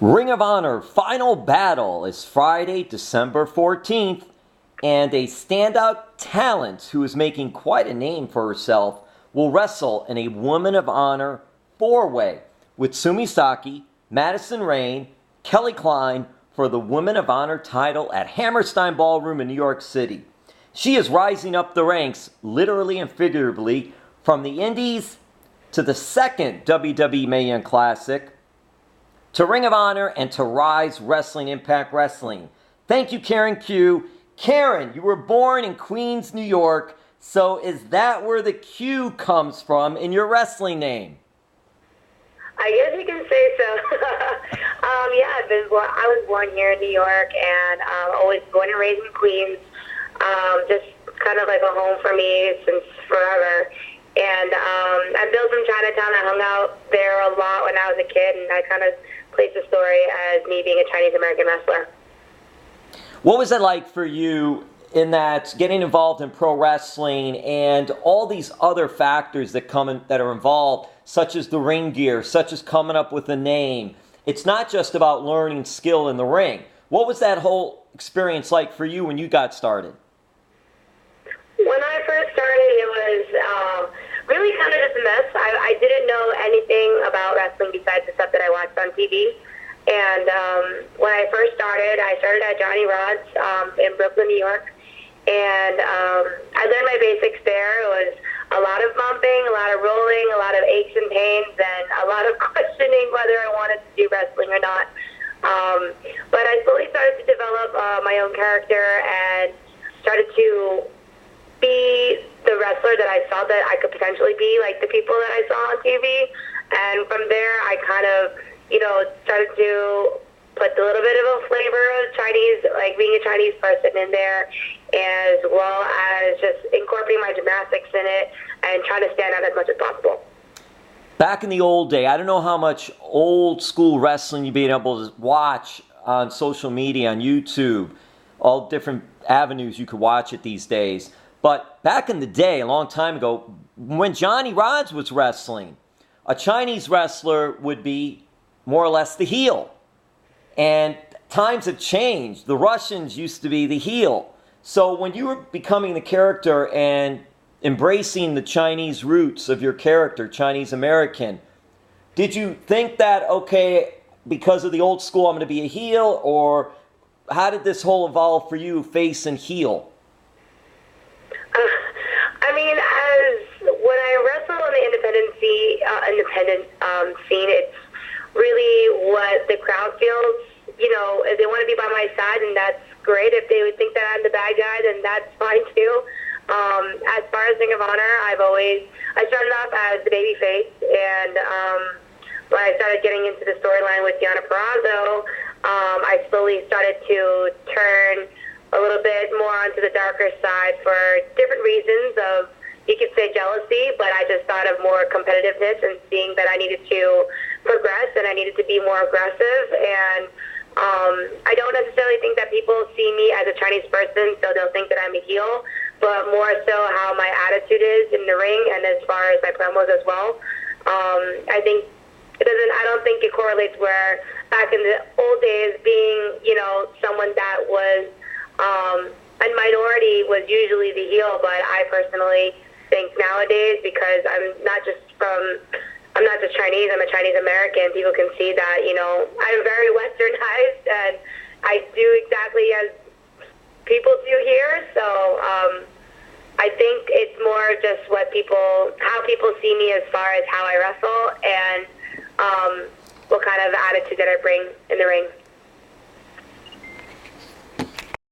Ring of Honor Final Battle is Friday, December 14th, and a standout talent who is making quite a name for herself will wrestle in a Woman of Honor four-way with Sumie Sakai, Madison, Rayne, Klein for the Woman of Honor title at Hammerstein Ballroom in New York City. She is rising up the ranks, literally and figuratively, from the Indies to the second WWE Mae Young Classic, to Ring of Honor, and to Rise Wrestling Impact Wrestling. Thank you, Karen Q. Karen, you were born in Queens, New York, so is that where the Q comes from in your wrestling name? I guess you can say so. I was born here in New York, and always born and raised in Queens. Just kind of like a home for me since forever. And I built from Chinatown. I hung out there a lot when I was a kid, and I kind of placed the story as me being a Chinese-American wrestler. What was it like for you in that getting involved in pro wrestling and all these other factors that are involved, such as the ring gear, such as coming up with a name? It's not just about learning skill in the ring. What was that whole experience like for you when you got started? When I first started, it was really kind of just a mess. I didn't know anything about wrestling besides the stuff that I watched on TV. And when I first started, I started at Johnny Rodz in Brooklyn, New York. And I learned my basics there. It was a lot of bumping, a lot of rolling, a lot of aches and pains, and a lot of questioning whether I wanted to do wrestling or not. But I slowly started to develop my own character and started to be the wrestler that I saw that I could potentially be, like the people that I saw on TV. And from there, I kind of, started to put a little bit of a flavor of Chinese, like being a Chinese person in there, as well as just incorporating my gymnastics in it and trying to stand out as much as possible. Back in the old day, I don't know how much old school wrestling you've been able to watch on social media, on YouTube, all different avenues you could watch it these days. But back in the day, a long time ago, when Johnny Rodz was wrestling, a Chinese wrestler would be more or less the heel. And times have changed. The Russians used to be the heel. So when you were becoming the character and embracing the Chinese roots of your character, Chinese American, did you think that, okay, because of the old school, I'm going to be a heel? Or how did this whole evolve for you, face and heel? When I wrestle in the independent scene, it's really what the crowd feels. If they want to be by my side, and that's great. If they would think that I'm the bad guy, then that's fine too. As far as Ring of Honor, I started off as the baby face, and when I started getting into the storyline with Deonna Purrazzo, I slowly started to turn a little bit more onto the darker side for different reasons of, you could say, jealousy, but I just thought of more competitiveness and seeing that I needed to progress and I needed to be more aggressive. And I don't necessarily think that people see me as a Chinese person, so they'll think that I'm a heel, but more so how my attitude is in the ring and as far as my promos as well. I don't think it correlates where back in the old days being, someone that was a minority was usually the heel, but I personally think nowadays, because I'm not just Chinese, I'm a Chinese American, people can see that, I'm very westernized and I do exactly as people do here. So I think it's more just how people see me as far as how I wrestle and what kind of attitude that I bring in the ring.